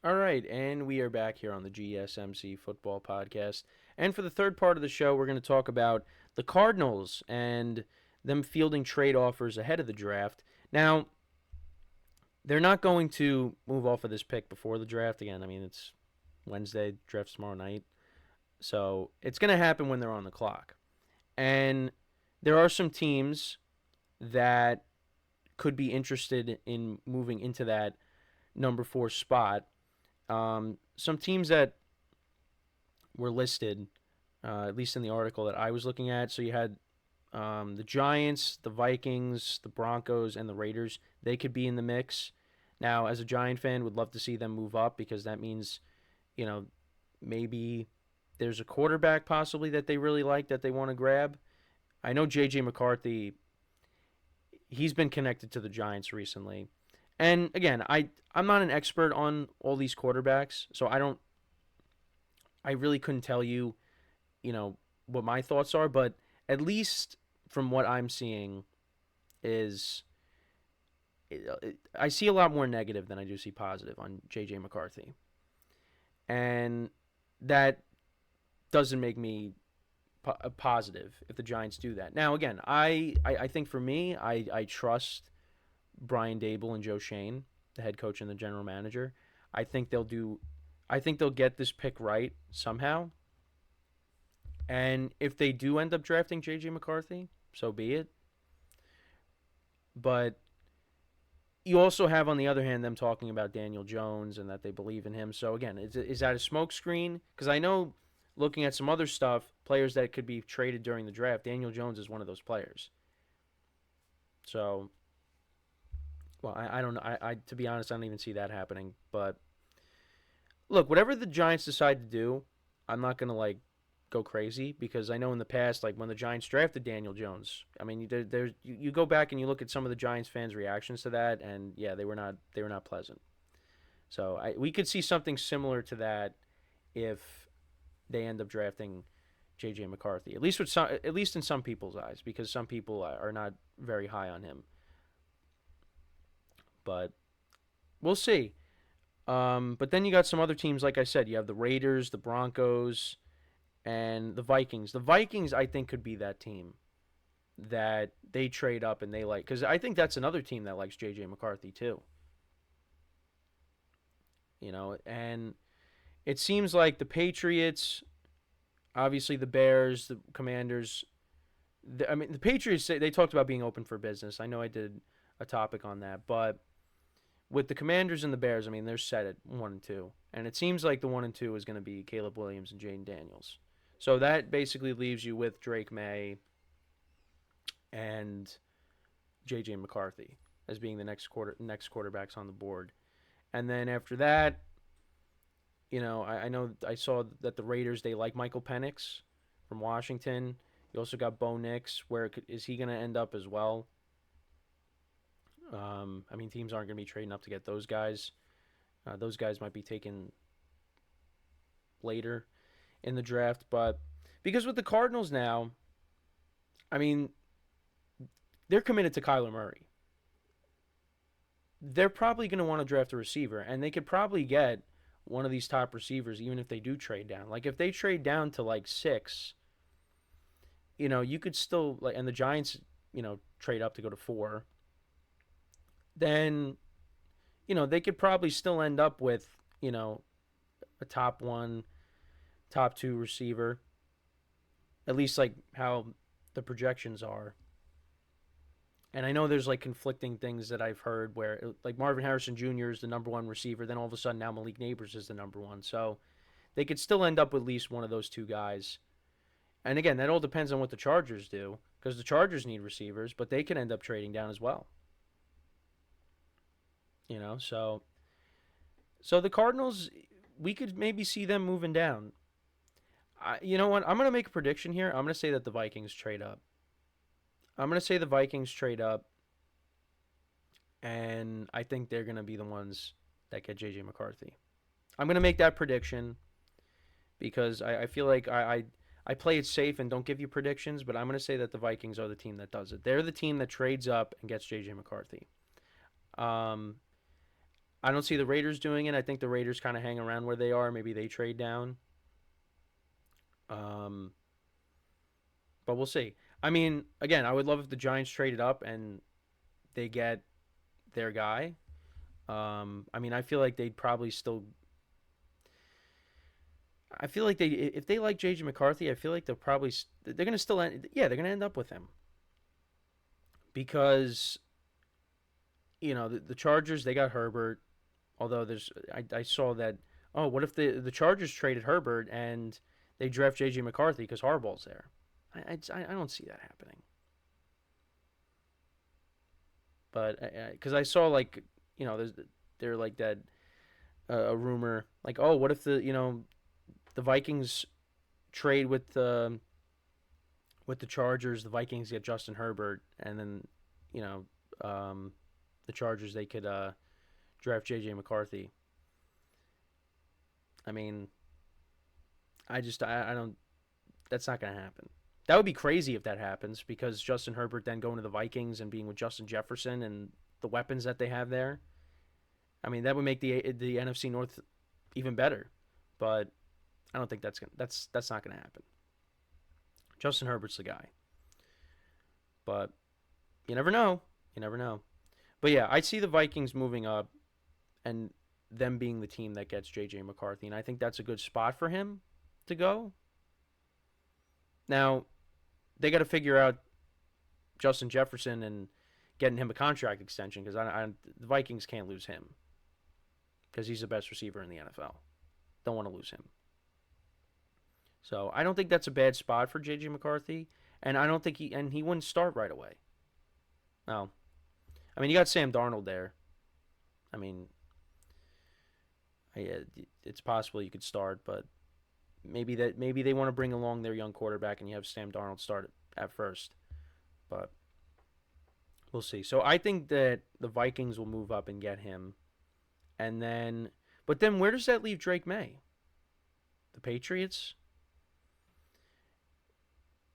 All right, and we are back here on the GSMC Football Podcast. And for the third part of the show, we're going to talk about the Cardinals and them fielding trade offers ahead of the draft. Now, they're not going to move off of this pick before the draft. Again, I mean, it's Wednesday, draft's tomorrow night. So it's going to happen when they're on the clock. And there are some teams that could be interested in moving into that number four spot. Some teams that were listed, at least in the article that I was looking at. So you had the Giants, the Vikings, the Broncos, and the Raiders. They could be in the mix. Now, as a Giant fan, would love to see them move up because that means, you know, maybe there's a quarterback possibly that they really like that they want to grab. I know J.J.McCarthy, he's been connected to the Giants recently. And again, I'm not an expert on all these quarterbacks, so I really couldn't tell you, what my thoughts are, but at least from what I'm seeing is I see a lot more negative than I do see positive on J.J. McCarthy. And that doesn't make me positive if the Giants do that. Now, again, I think for me, I trust Brian Dable and Joe Shane, the head coach and the general manager. I think they'll do. I think they'll get this pick right somehow. And if they do end up drafting J.J. McCarthy, so be it. But you also have, on the other hand, them talking about Daniel Jones and that they believe in him. So again, is that a smokescreen? Because I know, looking at some other stuff, players that could be traded during the draft, Daniel Jones is one of those players. So, well, I don't know. I to be honest, I don't even see that happening. But look, whatever the Giants decide to do, I'm not gonna go crazy because I know in the past, like when the Giants drafted Daniel Jones, I mean, you go back and you look at some of the Giants fans' reactions to that, and yeah, they were not pleasant. So we could see something similar to that if they end up drafting J.J. McCarthy, at least in some people's eyes, because some people are not very high on him. But we'll see. But then you got some other teams, like I said, you have the Raiders, the Broncos, and the Vikings. The Vikings, I think, could be that team that they trade up and they like, because I think that's another team that likes J.J. McCarthy too. And it seems like the Patriots, obviously the Bears, the Commanders. I mean, the Patriots, they talked about being open for business. I know I did a topic on that, but with the Commanders and the Bears, I mean, they're set at 1 and 2, and it seems like the 1 and 2 is going to be Caleb Williams and Jaden Daniels. So that basically leaves you with Drake May and J.J. McCarthy as being the next quarterbacks on the board. And then after that, I know I saw that the Raiders, they like Michael Penix from Washington. You also got Bo Nix. Is he going to end up as well? I mean, teams aren't going to be trading up to get those guys. Those guys might be taken later in the draft. But because with the Cardinals now, I mean, they're committed to Kyler Murray. They're probably going to want to draft a receiver, and they could probably get one of these top receivers even if they do trade down. Like if they trade down to 6, you could still and the Giants, trade up to go to 4. Then, they could probably still end up with, a top 1, top 2 receiver. At least how the projections are. And I know there's conflicting things that I've heard where Marvin Harrison Jr. is the number 1 receiver, then all of a sudden now Malik Neighbors is the number 1. So they could still end up with at least one of those two guys. And again, that all depends on what the Chargers do, because the Chargers need receivers, but they can end up trading down as well. So the Cardinals, we could maybe see them moving down. You know what? I'm going to make a prediction here. I'm going to say that the Vikings trade up. I'm going to say the Vikings trade up, and I think they're going to be the ones that get J.J. McCarthy. I'm going to make that prediction because I feel like I play it safe and don't give you predictions, but I'm going to say that the Vikings are the team that does it. They're the team that trades up and gets J.J. McCarthy. I don't see the Raiders doing it. I think the Raiders kind of hang around where they are. Maybe they trade down. Um, but we'll see. I mean, again, I would love if the Giants traded up and they get their guy. I mean, I feel like they'd probably still. I feel like if they like J.J. McCarthy, I feel like they're gonna still yeah, they're gonna end up with him because the Chargers, they got Herbert. Although I saw that, oh, what if the Chargers traded Herbert and they draft J.J. McCarthy because Harbaugh's there? I don't see that happening. But because I saw, like, they're like that, a rumor like, oh, what if the Vikings trade with the Chargers, the Vikings get Justin Herbert, and then you know the Chargers, they could draft J.J. McCarthy. I mean, I don't. That's not going to happen. That would be crazy if that happens because Justin Herbert then going to the Vikings and being with Justin Jefferson and the weapons that they have there. I mean, that would make the NFC North even better. But I don't think that's not gonna happen. Justin Herbert's the guy. But you never know. You never know. But yeah, I see the Vikings moving up and them being the team that gets J.J. McCarthy, and I think that's a good spot for him to go. Now they got to figure out Justin Jefferson and getting him a contract extension because the Vikings can't lose him because he's the best receiver in the NFL. Don't want to lose him. So I don't think that's a bad spot for J.J. McCarthy, and I don't think he wouldn't start right away. No, I mean you got Sam Darnold there. I mean, it's possible you could start, but maybe they want to bring along their young quarterback and you have Sam Darnold start at first, but we'll see. So I think that the Vikings will move up and get him, and then where does that leave Drake May? The Patriots?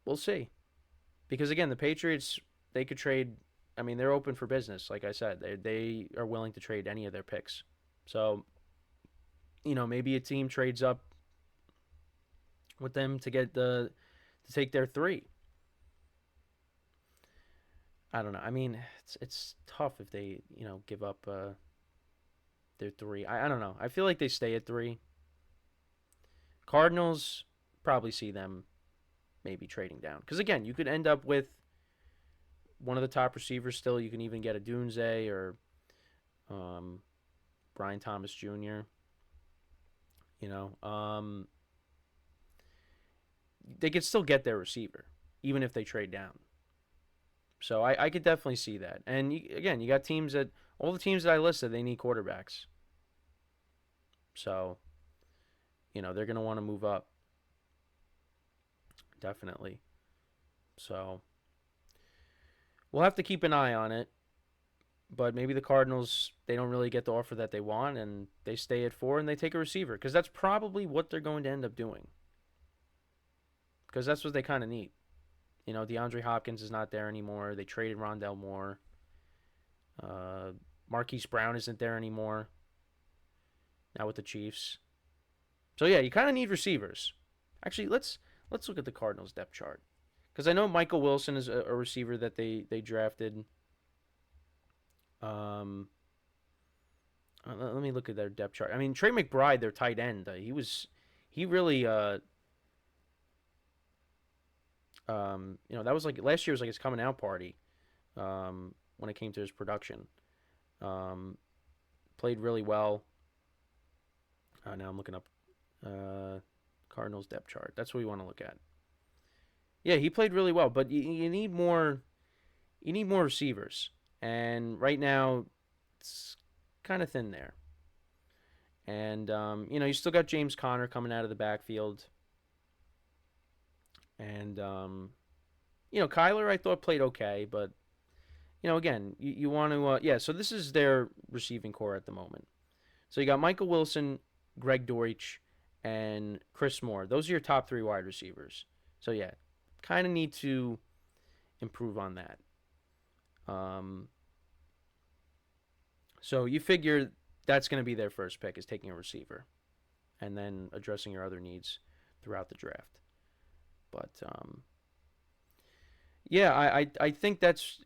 We'll see. Because again, the Patriots, they could trade. I mean, they're open for business. Like I said, they are willing to trade any of their picks. So maybe a team trades up with them to take their three. I don't know. I mean, it's tough if they give up their three. I don't know. I feel like they stay at three. Cardinals, probably see them maybe trading down because again, you could end up with one of the top receivers still. You can even get a Dunze or um, Brian Thomas Jr. You know, they could still get their receiver even if they trade down. So I could definitely see that. And again, you got teams that all the teams that I listed, they need quarterbacks. So they're gonna want to move up definitely. So we'll have to keep an eye on it. But maybe the Cardinals, they don't really get the offer that they want and they stay at four and they take a receiver because that's probably what they're going to end up doing. Because that's what they kind of need. DeAndre Hopkins is not there anymore. They traded Rondell Moore. Marquise Brown isn't there anymore. Now with the Chiefs. So yeah, you kind of need receivers. Actually, let's look at the Cardinals depth chart because I know Michael Wilson is a receiver that they drafted. Let me look at their depth chart. I mean, Trey McBride, their tight end, he really that was like last year was like his coming out party. When it came to his production, played really well. Now I'm looking up Cardinals depth chart. That's what we want to look at. Yeah, he played really well, but you need more. You need more receivers, and right now it's kind of thin there. And you still got James Conner coming out of the backfield, and Kyler I thought played okay, but again you want to yeah. So this is their receiving core at the moment. So you got Michael Wilson, Greg Deutsch, and Chris Moore. Those are your top three wide receivers. So yeah, kind of need to improve on that. So you figure that's going to be their first pick, is taking a receiver, and then addressing your other needs throughout the draft. But yeah, I think that's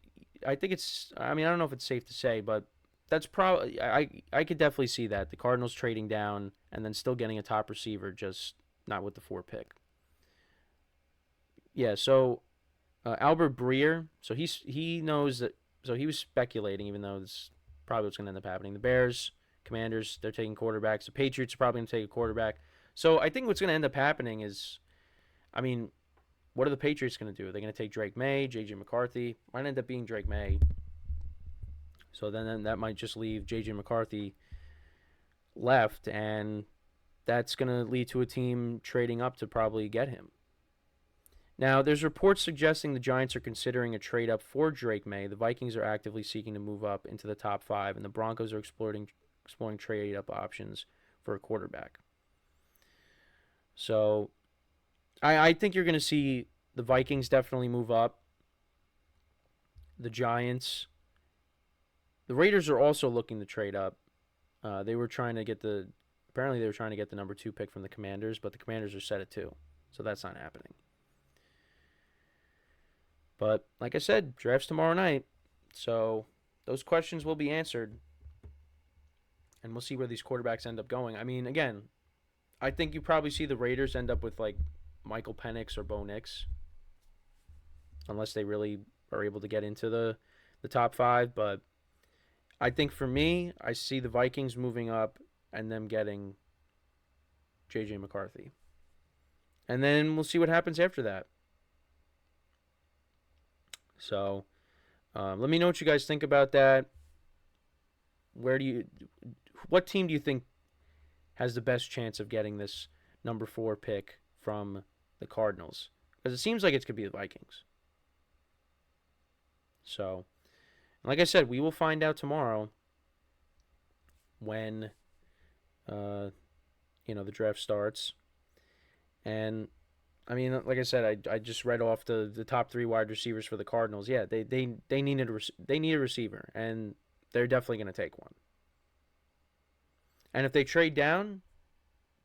I think it's I mean I don't know if it's safe to say, but that's probably I could definitely see that the Cardinals trading down and then still getting a top receiver, just not with the 4 pick. Yeah, so Albert Breer, so he knows that, so he was speculating, even though this probably what's going to end up happening. The Bears, Commanders, they're taking quarterbacks. The Patriots are probably going to take a quarterback. So I think what's going to end up happening is, I mean, what are the Patriots going to do? Are they going to take Drake May, J.J. McCarthy? Might end up being Drake May. So then that might just leave J.J. McCarthy left, and that's going to lead to a team trading up to probably get him. Now, there's reports suggesting the Giants are considering a trade up for Drake May. The Vikings are actively seeking to move up into the top 5, and the Broncos are exploring trade up options for a quarterback. So, I think you're going to see the Vikings definitely move up. The Giants, the Raiders are also looking to trade up. They were trying to get the number 2 pick from the Commanders, but the Commanders are set at 2, so that's not happening. But like I said, draft's tomorrow night, so those questions will be answered, and we'll see where these quarterbacks end up going. I mean, again, I think you probably see the Raiders end up with like Michael Penix or Bo Nix, unless they really are able to get into the top 5. But I think for me, I see the Vikings moving up and them getting J.J. McCarthy. And then we'll see what happens after that. So let me know what you guys think about that. What team do you think has the best chance of getting this number 4 pick from the Cardinals? Because it seems like it could be the Vikings. So, like I said, we will find out tomorrow when the draft starts. And I mean, like I said, I just read off the top 3 wide receivers for the Cardinals. Yeah, they need a receiver, and they're definitely going to take one. And if they trade down,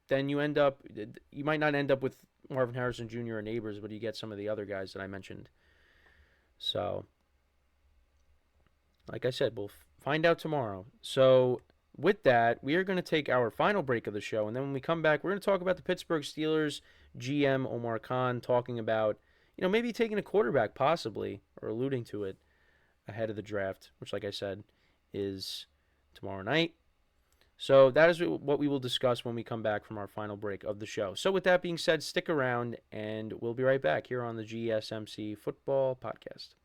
then you might not end up with Marvin Harrison Jr. or Neighbors, but you get some of the other guys that I mentioned. So, like I said, we'll find out tomorrow. So, with that, we are going to take our final break of the show, and then when we come back, we're going to talk about the Pittsburgh Steelers GM Omar Khan talking about, maybe taking a quarterback possibly, or alluding to it ahead of the draft, which, like I said, is tomorrow night. So that is what we will discuss when we come back from our final break of the show. So with that being said, stick around, and we'll be right back here on the GSMC Football Podcast.